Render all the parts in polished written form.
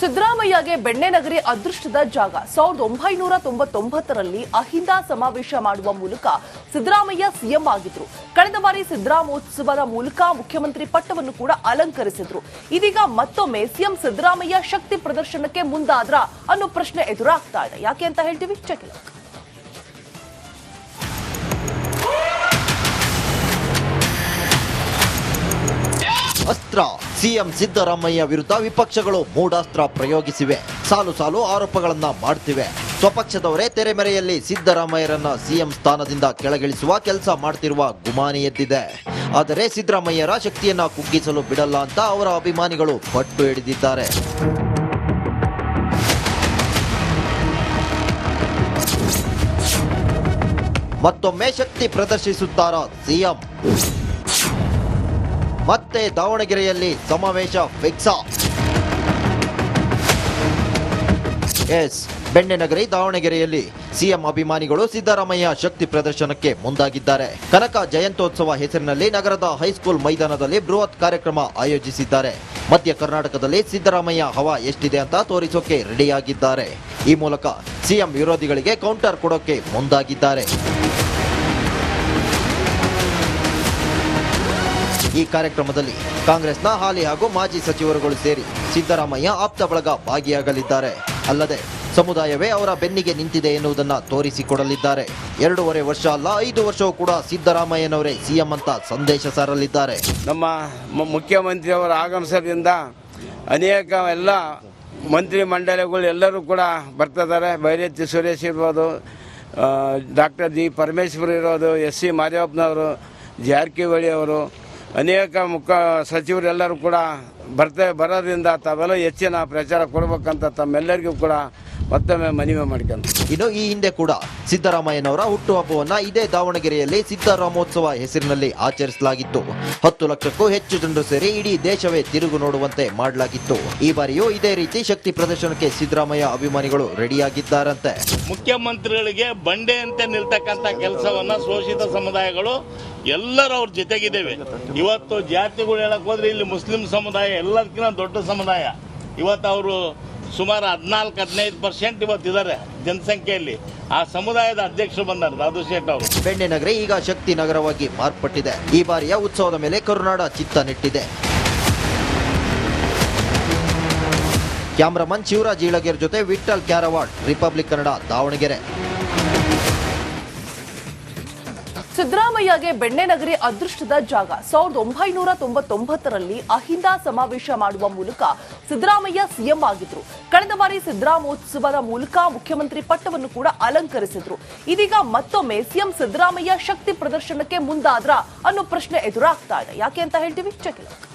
ಸಿದ್ದರಾಮಯ್ಯಗೆ ಬೆಣ್ಣೆನಗರಿ ಅದೃಷ್ಟದ ಜಾಗ. 1999ರಲ್ಲಿ ಅಹಿಂದ ಸಮಾವೇಶ ಮಾಡುವ ಮೂಲಕ ಸಿದ್ದರಾಮಯ್ಯ ಸಿಎಂ ಆಗಿದ್ರು. ಕಳೆದ ಬಾರಿ ಸಿದ್ದರಾಮೋತ್ಸವದ ಮೂಲಕ ಮುಖ್ಯಮಂತ್ರಿ ಪಟ್ಟವನ್ನು ಕೂಡ ಅಲಂಕರಿಸಿದ್ರು. ಇದೀಗ ಮತ್ತೊಮ್ಮೆ ಸಿಎಂ ಸಿದ್ದರಾಮಯ್ಯ ಶಕ್ತಿ ಪ್ರದರ್ಶನಕ್ಕೆ ಮುಂದಾದ್ರ ಅನ್ನೋ ಪ್ರಶ್ನೆ ಎದುರಾಗ್ತಾ ಇದೆ. ಯಾಕೆ ಅಂತ ಹೇಳ್ತೀವಿ, ಚೆಕ್ ಇಟ್ ಔಟ್. ಅಸ್ತ್ರ ಸಿಎಂ ಸಿದ್ದರಾಮಯ್ಯ ವಿರುದ್ಧ ವಿಪಕ್ಷಗಳು ಮೂಢಾಸ್ತ್ರ ಪ್ರಯೋಗಿಸಿವೆ. ಸಾಲು ಸಾಲು ಆರೋಪಗಳನ್ನ ಮಾಡ್ತಿವೆ. ಸ್ವಪಕ್ಷದವರೇ ತೆರೆಮೆರೆಯಲ್ಲಿ ಸಿದ್ದರಾಮಯ್ಯರನ್ನ ಸಿಎಂ ಸ್ಥಾನದಿಂದ ಕೆಳಗಿಳಿಸುವ ಕೆಲಸ ಮಾಡ್ತಿರುವ ಗುಮಾನಿ ಎದ್ದಿದೆ. ಆದರೆ ಸಿದ್ದರಾಮಯ್ಯರ ಶಕ್ತಿಯನ್ನ ಕುಗ್ಗಿಸಲು ಬಿಡಲ್ಲ ಅಂತ ಅವರ ಅಭಿಮಾನಿಗಳು ಪಟ್ಟು ಹಿಡಿದಿದ್ದಾರೆ. ಮತ್ತೊಮ್ಮೆ ಶಕ್ತಿ ಪ್ರದರ್ಶಿಸುತ್ತಾರ ಸಿಎಂ? ಮತ್ತೆ ದಾವಣಗೆರೆಯಲ್ಲಿ ಸಮಾವೇಶ ಫಿಕ್ಸಾ? ಎಸ್, ಬೆಣ್ಣೆನಗರಿ ದಾವಣಗೆರೆಯಲ್ಲಿ ಸಿಎಂ ಅಭಿಮಾನಿಗಳು ಸಿದ್ದರಾಮಯ್ಯ ಶಕ್ತಿ ಪ್ರದರ್ಶನಕ್ಕೆ ಮುಂದಾಗಿದ್ದಾರೆ. ಕನಕ ಜಯಂತ್ಯೋತ್ಸವ ಹೆಸರಿನಲ್ಲಿ ನಗರದ ಹೈಸ್ಕೂಲ್ ಮೈದಾನದಲ್ಲಿ ಬೃಹತ್ ಕಾರ್ಯಕ್ರಮ ಆಯೋಜಿಸಿದ್ದಾರೆ. ಮಧ್ಯ ಕರ್ನಾಟಕದಲ್ಲಿ ಸಿದ್ದರಾಮಯ್ಯ ಹವಾ ಎಷ್ಟಿದೆ ಅಂತ ತೋರಿಸೋಕೆ ರೆಡಿಯಾಗಿದ್ದಾರೆ. ಈ ಮೂಲಕ ಸಿಎಂ ವಿರೋಧಿಗಳಿಗೆ ಕೌಂಟರ್ ಕೊಡೋಕೆ ಮುಂದಾಗಿದ್ದಾರೆ. ಈ ಕಾರ್ಯಕ್ರಮದಲ್ಲಿ ಕಾಂಗ್ರೆಸ್ನ ಹಾಲಿ ಹಾಗೂ ಮಾಜಿ ಸಚಿವರುಗಳು ಸೇರಿ ಸಿದ್ದರಾಮಯ್ಯ ಆಪ್ತ ಬಳಗ ಭಾಗಿಯಾಗಲಿದ್ದಾರೆ. ಅಲ್ಲದೆ ಸಮುದಾಯವೇ ಅವರ ಬೆನ್ನಿಗೆ ನಿಂತಿದೆ ಎನ್ನುವುದನ್ನು ತೋರಿಸಿಕೊಡಲಿದ್ದಾರೆ. 2.5 ವರ್ಷ ಅಲ್ಲ, 5 ವರ್ಷವೂ ಕೂಡ ಸಿದ್ದರಾಮಯ್ಯನವರೇ ಸಿಎಂ ಅಂತ ಸಂದೇಶ ಸಾರಲಿದ್ದಾರೆ. ನಮ್ಮ ಮುಖ್ಯಮಂತ್ರಿಯವರ ಆಗಮನದಿಂದ ಅನೇಕ ಎಲ್ಲ ಮಂತ್ರಿ ಮಂಡಳಿಗಳು ಎಲ್ಲರೂ ಕೂಡ ಬರ್ತಿದ್ದಾರೆ. ಬೈರೇತಿ ಸುರೇಶ್ ಇರ್ಬೋದು, ಡಾಕ್ಟರ್ ಜಿ ಪರಮೇಶ್ವರ್ ಇರೋದು, ಎಸ್ ಸಿ ಮಾದೇವಪ್ಪನವರು, ಜಾರಕಿಹೊಳಿ ಅವರು, ಅನೇಕ ಮುಖ್ಯ ಸಚಿವರೆಲ್ಲರೂ ಕೂಡ ಬರೋದ್ರಿಂದ ತಾವೆಲ್ಲ ಹೆಚ್ಚಿನ ಪ್ರಚಾರ ಕೊಡಬೇಕಂತ ತಮ್ಮೆಲ್ಲರಿಗೂ ಕೂಡ ಮತ್ತೊಮ್ಮೆ ಮನವಿ ಮಾಡ್ಕೊಂಡು, ಇನ್ನು ಈ ಹಿಂದೆ ಕೂಡ ಸಿದ್ದರಾಮಯ್ಯನವರ ಹುಟ್ಟುಹಬ್ಬವನ್ನ ಇದೇ ದಾವಣಗೆರೆಯಲ್ಲಿ ಸಿದ್ದರಾಮೋತ್ಸವ ಹೆಸರಿನಲ್ಲಿ ಆಚರಿಸಲಾಗಿತ್ತು. 10 ಲಕ್ಷಕ್ಕೂ ಹೆಚ್ಚು ಜನರು ಸೇರಿ ಇಡೀ ದೇಶವೇ ತಿರುಗು ನೋಡುವಂತೆ ಮಾಡಲಾಗಿತ್ತು. ಈ ಬಾರಿಯೂ ಇದೇ ರೀತಿ ಶಕ್ತಿ ಪ್ರದರ್ಶನಕ್ಕೆ ಸಿದ್ದರಾಮಯ್ಯ ಅಭಿಮಾನಿಗಳು ರೆಡಿಯಾಗಿದ್ದಾರಂತೆ. ಮುಖ್ಯಮಂತ್ರಿಗಳಿಗೆ ಬಂಡೆ ಅಂತ ನಿಲ್ತಕ್ಕಂಥ ಕೆಲಸವನ್ನ ಶೋಷಿತ ಸಮುದಾಯಗಳು ಎಲ್ಲರೂ ಅವ್ರ ಜೊತೆಗಿದ್ದೇವೆ. ಇವತ್ತು ಜಾತಿಗಳು ಹೇಳಕ್ ಹೋದ್ರೆ ಇಲ್ಲಿ ಮುಸ್ಲಿಂ ಸಮುದಾಯ ಎಲ್ಲದಕ್ಕಿಂತ ದೊಡ್ಡ ಸಮುದಾಯ. ಇವತ್ತು ಅವರು ಸುಮಾರು 14-15% ಇವತ್ತಿದ್ದಾರೆ ಜನಸಂಖ್ಯೆಯಲ್ಲಿ. ಆ ಸಮುದಾಯದ ಅಧ್ಯಕ್ಷರು ಬಂದರು, ರಾಧು ಶೇಟ್ ಅವರು. ಬೆಣ್ಣೆನಗರಿ ಈಗ ಶಕ್ತಿ ನಗರವಾಗಿ ಮಾರ್ಪಟ್ಟಿದೆ. ಈ ಬಾರಿಯ ಉತ್ಸವದ ಮೇಲೆ ಕರುನಾಡ ಚಿತ್ತ ನೆಟ್ಟಿದೆ. ಕ್ಯಾಮರಾಮನ್ ಶಿವರಾಜ್ ಈಳಗೇರ್ ಜೊತೆ ವಿಠಲ್ ಕ್ಯಾರವಾಡ್, ರಿಪಬ್ಲಿಕ್ ಕನ್ನಡ, ದಾವಣಗೆರೆ. ಸಿದ್ದರಾಮಯ್ಯಗೆ ಬೆಣ್ಣೆನಗರಿ ಅದೃಷ್ಟದ ಜಾಗ. 1999ರಲ್ಲಿ ಅಹಿಂದ ಸಮಾವೇಶ ಮಾಡುವ ಮೂಲಕ ಸಿದ್ದರಾಮಯ್ಯ ಸಿಎಂ ಆಗಿದ್ರು. ಕಳೆದ ಬಾರಿ ಸಿದ್ದರಾಮೋತ್ಸವದ ಮೂಲಕ ಮುಖ್ಯಮಂತ್ರಿ ಪಟ್ಟವನ್ನು ಕೂಡ ಅಲಂಕರಿಸಿದ್ರು. ಇದೀಗ ಮತ್ತೊಮ್ಮೆ ಸಿಎಂ ಸಿದ್ದರಾಮಯ್ಯ ಶಕ್ತಿ ಪ್ರದರ್ಶನಕ್ಕೆ ಮುಂದಾದ್ರ ಅನ್ನೋ ಪ್ರಶ್ನೆ ಎದುರಾಗ್ತಾ ಇದೆ. ಯಾಕೆ ಅಂತ ಹೇಳ್ತೀವಿ, ಚೆಕ್ ಇಟ್ ಔಟ್.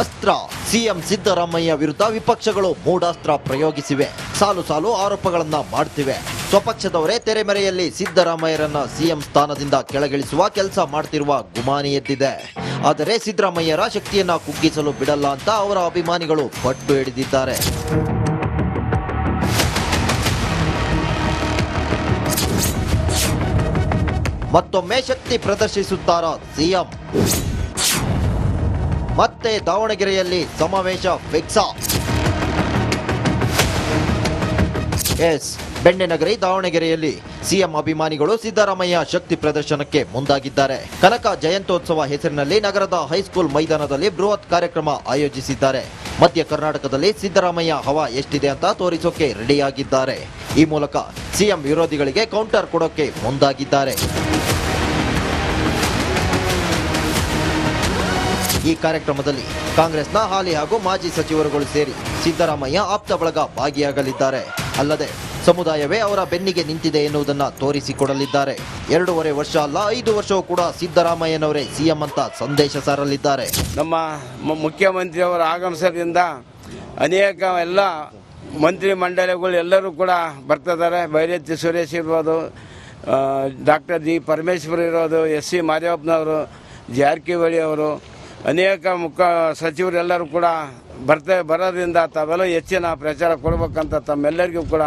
ಅಸ್ತ್ರ ಸಿಎಂ ಸಿದ್ದರಾಮಯ್ಯ ವಿರುದ್ಧ ವಿಪಕ್ಷಗಳು ಮೂಢಾಸ್ತ್ರ ಪ್ರಯೋಗಿಸಿವೆ. ಸಾಲು ಸಾಲು ಆರೋಪಗಳನ್ನ ಮಾಡ್ತಿವೆ. ಸ್ವಪಕ್ಷದವರೇ ತೆರೆಮೆರೆಯಲ್ಲಿ ಸಿದ್ದರಾಮಯ್ಯರನ್ನ ಸಿಎಂ ಸ್ಥಾನದಿಂದ ಕೆಳಗಿಳಿಸುವ ಕೆಲಸ ಮಾಡ್ತಿರುವ ಗುಮಾನಿ ಎದ್ದಿದೆ. ಆದರೆ ಸಿದ್ದರಾಮಯ್ಯರ ಶಕ್ತಿಯನ್ನ ಕುಗ್ಗಿಸಲು ಬಿಡಲ್ಲ ಅಂತ ಅವರ ಅಭಿಮಾನಿಗಳು ಪಟ್ಟು ಹಿಡಿದಿದ್ದಾರೆ. ಮತ್ತೊಮ್ಮೆ ಶಕ್ತಿ ಪ್ರದರ್ಶಿಸುತ್ತಾರ ಸಿಎಂ? ಮತ್ತೆ ದಾವಣಗೆರೆಯಲ್ಲಿ ಸಮಾವೇಶ ಫಿಕ್ಸಾ? ಎಸ್, ಬೆಣ್ಣೆನಗರಿ ದಾವಣಗೆರೆಯಲ್ಲಿ ಸಿಎಂ ಅಭಿಮಾನಿಗಳು ಸಿದ್ದರಾಮಯ್ಯ ಶಕ್ತಿ ಪ್ರದರ್ಶನಕ್ಕೆ ಮುಂದಾಗಿದ್ದಾರೆ. ಕನಕ ಜಯಂತ್ಯೋತ್ಸವ ಹೆಸರಿನಲ್ಲಿ ನಗರದ ಹೈಸ್ಕೂಲ್ ಮೈದಾನದಲ್ಲಿ ಬೃಹತ್ ಕಾರ್ಯಕ್ರಮ ಆಯೋಜಿಸಿದ್ದಾರೆ. ಮಧ್ಯ ಕರ್ನಾಟಕದಲ್ಲಿ ಸಿದ್ದರಾಮಯ್ಯ ಹವಾ ಎಷ್ಟಿದೆ ಅಂತ ತೋರಿಸೋಕೆ ರೆಡಿಯಾಗಿದ್ದಾರೆ. ಈ ಮೂಲಕ ಸಿಎಂ ವಿರೋಧಿಗಳಿಗೆ ಕೌಂಟರ್ ಕೊಡೋಕೆ ಮುಂದಾಗಿದ್ದಾರೆ. ಈ ಕಾರ್ಯಕ್ರಮದಲ್ಲಿ ಕಾಂಗ್ರೆಸ್ನ ಹಾಲಿ ಹಾಗೂ ಮಾಜಿ ಸಚಿವರುಗಳು ಸೇರಿ ಸಿದ್ದರಾಮಯ್ಯ ಆಪ್ತ ಬಳಗ ಭಾಗಿಯಾಗಲಿದ್ದಾರೆ. ಅಲ್ಲದೆ ಸಮುದಾಯವೇ ಅವರ ಬೆನ್ನಿಗೆ ನಿಂತಿದೆ ಎನ್ನುವುದನ್ನು ತೋರಿಸಿಕೊಡಲಿದ್ದಾರೆ. 2.5 ವರ್ಷ ಅಲ್ಲ, 5 ವರ್ಷವೂ ಕೂಡ ಸಿದ್ದರಾಮಯ್ಯನವರೇ ಸಿಎಂ ಅಂತ ಸಂದೇಶ ಸಾರಲಿದ್ದಾರೆ. ನಮ್ಮ ಮುಖ್ಯಮಂತ್ರಿಯವರ ಆಗಮನದಿಂದ ಅನೇಕ ಎಲ್ಲ ಮಂತ್ರಿ ಮಂಡಳಿಗಳು ಎಲ್ಲರೂ ಕೂಡ ಬರ್ತಿದ್ದಾರೆ. ಬೈರೇತಿ ಸುರೇಶ್ ಇರ್ಬೋದು, ಡಾಕ್ಟರ್ ಜಿ ಪರಮೇಶ್ವರ್ ಇರೋದು, ಎಸ್ ಸಿ ಮಾದೇವಪ್ಪನವರು, ಜಾರಕಿಹೊಳಿ ಅವರು, ಅನೇಕ ಮುಖ್ಯ ಸಚಿವರೆಲ್ಲರೂ ಕೂಡ ಬರೋದ್ರಿಂದ ತಾವೆಲ್ಲ ಹೆಚ್ಚಿನ ಪ್ರಚಾರ ಕೊಡಬೇಕಂತ ತಮ್ಮೆಲ್ಲರಿಗೂ ಕೂಡ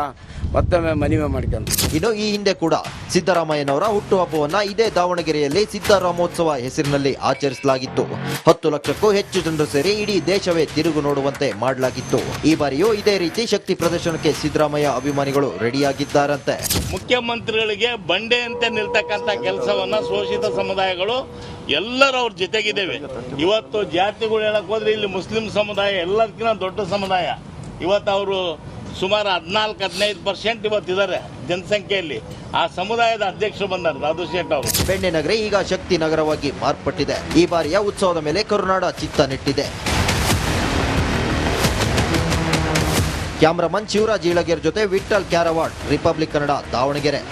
ಮತ್ತೊಮ್ಮೆ ಮನವಿ ಮಾಡ್ಕೊಂತ. ಇನ್ನು ಈ ಹಿಂದೆ ಕೂಡ ಸಿದ್ದರಾಮಯ್ಯನವರ ಹುಟ್ಟುಹಬ್ಬವನ್ನ ಇದೇ ದಾವಣಗೆರೆಯಲ್ಲಿ ಸಿದ್ದರಾಮೋತ್ಸವ ಹೆಸರಿನಲ್ಲಿ ಆಚರಿಸಲಾಗಿತ್ತು. 10 ಲಕ್ಷಕ್ಕೂ ಹೆಚ್ಚು ಜನರು ಸೇರಿ ಇಡೀ ದೇಶವೇ ತಿರುಗು ನೋಡುವಂತೆ ಮಾಡಲಾಗಿತ್ತು. ಈ ಬಾರಿಯೂ ಇದೇ ರೀತಿ ಶಕ್ತಿ ಪ್ರದರ್ಶನಕ್ಕೆ ಸಿದ್ದರಾಮಯ್ಯ ಅಭಿಮಾನಿಗಳು ರೆಡಿಯಾಗಿದ್ದಾರಂತೆ. ಮುಖ್ಯಮಂತ್ರಿಗಳಿಗೆ ಬಂಡೆ ಅಂತ ನಿಲ್ತಕ್ಕಂಥ ಕೆಲಸವನ್ನ ಶೋಷಿತ ಸಮುದಾಯಗಳು ಎಲ್ಲರೂ ಅವ್ರ ಜೊತೆಗಿದ್ದೇವೆ. ಇವತ್ತು ಜಾತಿಗಳು ಹೇಳಕ್ ಹೋದ್ರೆ ಇಲ್ಲಿ ಮುಸ್ಲಿಂ ಸಮುದಾಯ ಎಲ್ಲದಕ್ಕಿಂತ ದೊಡ್ಡ ಸಮುದಾಯ. ಇವತ್ತು ಅವರು ಸುಮಾರು 14-15% ಇವತ್ತಿದ್ದಾರೆ ಜನಸಂಖ್ಯೆಯಲ್ಲಿ. ಆ ಸಮುದಾಯದ ಅಧ್ಯಕ್ಷರು ಬಂದರು ರಾಧು ಶೇಟ್ ಅವರು. ಬೆಣ್ಣೆ ನಗರಿ ಈಗ ಶಕ್ತಿ ನಗರವಾಗಿ ಮಾರ್ಪಟ್ಟಿದೆ. ಈ ಬಾರಿಯ ಉತ್ಸವದ ಮೇಲೆ ಕರುನಾಡ ಚಿತ್ತ ನೆಟ್ಟಿದೆ. ಕ್ಯಾಮರಾಮನ್ ಶಿವರಾಜ್ ಈಳಗೇರ್ ಜೊತೆ ವಿಠ್ಠಲ್ ಕ್ಯಾರವಾಡ್, ರಿಪಬ್ಲಿಕ್ ಕನ್ನಡ, ದಾವಣಗೆರೆ.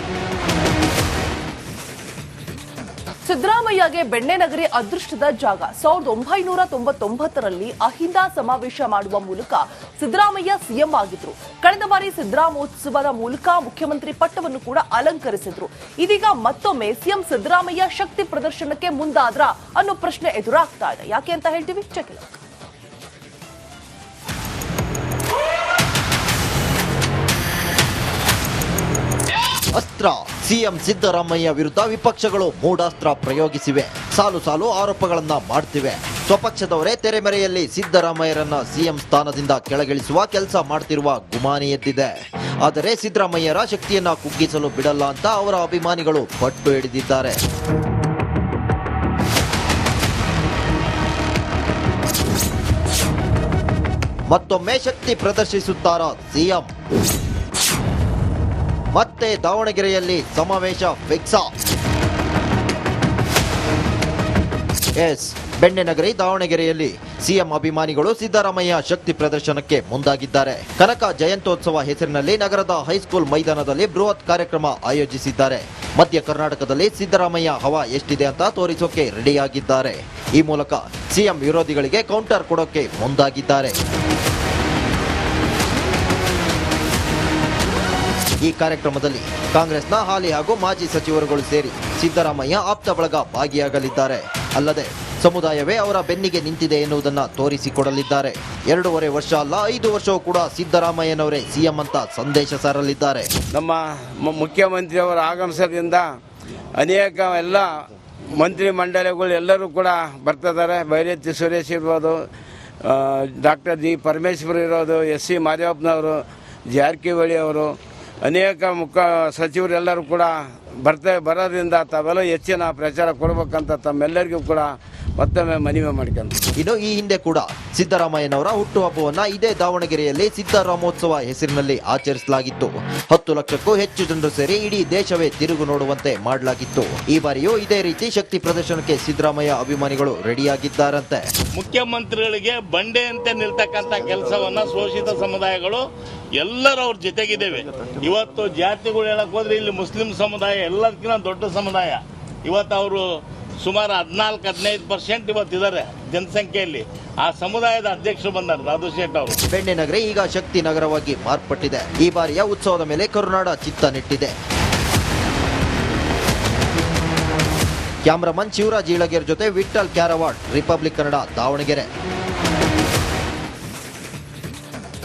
ಸಿದ್ದರಾಮಯ್ಯಗೆ ಬೆಣ್ಣೆನಗರಿ ಅದೃಷ್ಟದ ಜಾಗ. 1999ರಲ್ಲಿ ಅಹಿಂದ ಸಮಾವೇಶ ಮಾಡುವ ಮೂಲಕ ಸಿದ್ದರಾಮಯ್ಯ ಸಿಎಂ ಆಗಿದ್ರು. ಕಳೆದ ಬಾರಿ ಸಿದ್ದರಾಮೋತ್ಸವದ ಮೂಲಕ ಮುಖ್ಯಮಂತ್ರಿ ಪಟ್ಟವನ್ನು ಕೂಡ ಅಲಂಕರಿಸಿದ್ರು. ಇದೀಗ ಮತ್ತೊಮ್ಮೆ ಸಿಎಂ ಸಿದ್ದರಾಮಯ್ಯ ಶಕ್ತಿ ಪ್ರದರ್ಶನಕ್ಕೆ ಮುಂದಾದ್ರ ಅನ್ನೋ ಪ್ರಶ್ನೆ ಎದುರಾಗ್ತಾ ಇದೆ. ಯಾಕೆ ಅಂತ ಹೇಳ್ತೀವಿ, ಚೆಕ್ ಇಟ್. ಅಸ್ತ್ರ. ಸಿಎಂ ಸಿದ್ದರಾಮಯ್ಯ ವಿರುದ್ಧ ವಿಪಕ್ಷಗಳು ಮೂಢಾಸ್ತ್ರ ಪ್ರಯೋಗಿಸಿವೆ. ಸಾಲು ಸಾಲು ಆರೋಪಗಳನ್ನ ಮಾಡ್ತಿವೆ. ಸ್ವಪಕ್ಷದವರೇ ತೆರೆಮರೆಯಲ್ಲಿ ಸಿದ್ದರಾಮಯ್ಯರನ್ನ ಸಿಎಂ ಸ್ಥಾನದಿಂದ ಕೆಳಗಿಳಿಸುವ ಕೆಲಸ ಮಾಡ್ತಿರುವ ಗುಮಾನಿ ಎದ್ದಿದೆ. ಆದರೆ ಸಿದ್ದರಾಮಯ್ಯರ ಶಕ್ತಿಯನ್ನ ಕುಗ್ಗಿಸಲು ಬಿಡಲ್ಲ ಅಂತ ಅವರ ಅಭಿಮಾನಿಗಳು ಪಟ್ಟು ಹಿಡಿದಿದ್ದಾರೆ. ಮತ್ತೊಮ್ಮೆ ಶಕ್ತಿ ಪ್ರದರ್ಶಿಸುತ್ತಾರ ಸಿಎಂ? ಮತ್ತೆ ದಾವಣಗೆರೆಯಲ್ಲಿ ಸಮಾವೇಶ ಫಿಕ್ಸಾ? ಎಸ್, ಬೆಣ್ಣೆ ನಗರಿ ದಾವಣಗೆರೆಯಲ್ಲಿ ಸಿಎಂ ಅಭಿಮಾನಿಗಳು ಸಿದ್ದರಾಮಯ್ಯ ಶಕ್ತಿ ಪ್ರದರ್ಶನಕ್ಕೆ ಮುಂದಾಗಿದ್ದಾರೆ. ಕನಕ ಜಯಂತ್ಯೋತ್ಸವ ಹೆಸರಿನಲ್ಲಿ ನಗರದ ಹೈಸ್ಕೂಲ್ ಮೈದಾನದಲ್ಲಿ ಬೃಹತ್ ಕಾರ್ಯಕ್ರಮ ಆಯೋಜಿಸಿದ್ದಾರೆ. ಮಧ್ಯ ಕರ್ನಾಟಕದಲ್ಲಿ ಸಿದ್ದರಾಮಯ್ಯ ಹವಾ ಎಷ್ಟಿದೆ ಅಂತ ತೋರಿಸೋಕೆ ರೆಡಿಯಾಗಿದ್ದಾರೆ. ಈ ಮೂಲಕ ಸಿಎಂ ವಿರೋಧಿಗಳಿಗೆ ಕೌಂಟರ್ ಕೊಡೋಕೆ ಮುಂದಾಗಿದ್ದಾರೆ. ಈ ಕಾರ್ಯಕ್ರಮದಲ್ಲಿ ಕಾಂಗ್ರೆಸ್ನ ಹಾಲಿ ಹಾಗೂ ಮಾಜಿ ಸಚಿವರುಗಳು ಸೇರಿ ಸಿದ್ದರಾಮಯ್ಯ ಆಪ್ತ ಬಳಗ ಭಾಗಿಯಾಗಲಿದ್ದಾರೆ. ಅಲ್ಲದೆ ಸಮುದಾಯವೇ ಅವರ ಬೆನ್ನಿಗೆ ನಿಂತಿದೆ ಎನ್ನುವುದನ್ನು ತೋರಿಸಿಕೊಡಲಿದ್ದಾರೆ. 2.5 ವರ್ಷ ಅಲ್ಲ, 5 ವರ್ಷವೂ ಕೂಡ ಸಿದ್ದರಾಮಯ್ಯನವರೇ ಸಿಎಂ ಅಂತ ಸಂದೇಶ ಸಾರಲಿದ್ದಾರೆ. ನಮ್ಮ ಮುಖ್ಯಮಂತ್ರಿಯವರ ಆಗಮನದಿಂದ ಅನೇಕ ಎಲ್ಲ ಮಂತ್ರಿ ಮಂಡಳಿಗಳು ಎಲ್ಲರೂ ಕೂಡ ಬರ್ತಿದ್ದಾರೆ. ಬೈರೇತಿ ಸುರೇಶ್ ಇರ್ಬೋದು, ಡಾಕ್ಟರ್ ಜಿ ಪರಮೇಶ್ವರ್ ಇರೋದು, ಎಸ್ ಸಿ ಮಾದೇವಪ್ಪನವರು, ಜಾರಕಿಹೊಳಿ ಅವರು, ಅನೇಕ ಮುಖ್ಯ ಸಚಿವರೆಲ್ಲರೂ ಕೂಡ ಬರೋದ್ರಿಂದ ತಾವೆಲ್ಲ ಹೆಚ್ಚಿನ ಪ್ರಚಾರ ಕೊಡಬೇಕಂತ ತಮ್ಮೆಲ್ಲರಿಗೂ ಕೂಡ ಮತ್ತೊಮ್ಮೆ ಮನವಿ ಮಾಡ್ಕೊಂಡು. ಇನ್ನು ಈ ಹಿಂದೆ ಕೂಡ ಸಿದ್ದರಾಮಯ್ಯನವರ ಹುಟ್ಟುಹಬ್ಬವನ್ನ ಇದೇ ದಾವಣಗೆರೆಯಲ್ಲಿ ಸಿದ್ದರಾಮೋತ್ಸವ ಹೆಸರಿನಲ್ಲಿ ಆಚರಿಸಲಾಗಿತ್ತು. 10 ಲಕ್ಷಕ್ಕೂ ಹೆಚ್ಚು ಜನರು ಸೇರಿ ಇಡೀ ದೇಶವೇ ತಿರುಗು ನೋಡುವಂತೆ ಮಾಡಲಾಗಿತ್ತು. ಈ ಬಾರಿಯೂ ಇದೇ ರೀತಿ ಶಕ್ತಿ ಪ್ರದರ್ಶನಕ್ಕೆ ಸಿದ್ದರಾಮಯ್ಯ ಅಭಿಮಾನಿಗಳು ರೆಡಿಯಾಗಿದ್ದಾರಂತೆ. ಮುಖ್ಯಮಂತ್ರಿಗಳಿಗೆ ಬಂಡೆ ಅಂತ ನಿಲ್ತಕ್ಕಂಥ ಕೆಲಸವನ್ನ ಶೋಷಿತ ಸಮುದಾಯಗಳು ಎಲ್ಲರೂ ಅವ್ರ ಜೊತೆಗಿದ್ದೇವೆ. ಇವತ್ತು ಜಾತಿಗಳು ಹೇಳಕ್ ಹೋದ್ರೆ ಇಲ್ಲಿ ಮುಸ್ಲಿಂ ಸಮುದಾಯ ಎಲ್ಲದಕ್ಕಿಂತ ದೊಡ್ಡ ಸಮುದಾಯ. ಇವತ್ತು ಅವರು ಸುಮಾರು 14-15% ಇವತ್ತಿದ್ದಾರೆ ಜನಸಂಖ್ಯೆಯಲ್ಲಿ. ಆ ಸಮುದಾಯದ ಅಧ್ಯಕ್ಷರು ಬಂದರು ರಾಧು ಶೇಟ್ ಅವರು. ಬೆಣ್ಣೆ ನಗರಿ ಈಗ ಶಕ್ತಿ ನಗರವಾಗಿ ಮಾರ್ಪಟ್ಟಿದೆ. ಈ ಬಾರಿಯ ಉತ್ಸವದ ಮೇಲೆ ಕರುನಾಡ ಚಿತ್ತ ನೆಟ್ಟಿದೆ. ಕ್ಯಾಮರಾಮನ್ ಶಿವರಾಜ್ ಈಳಗೇರ್ ಜೊತೆ ವಿಠ್ಠಲ್ ಕ್ಯಾರವಾಡ್, ರಿಪಬ್ಲಿಕ್ ಕನ್ನಡ, ದಾವಣಗೆರೆ.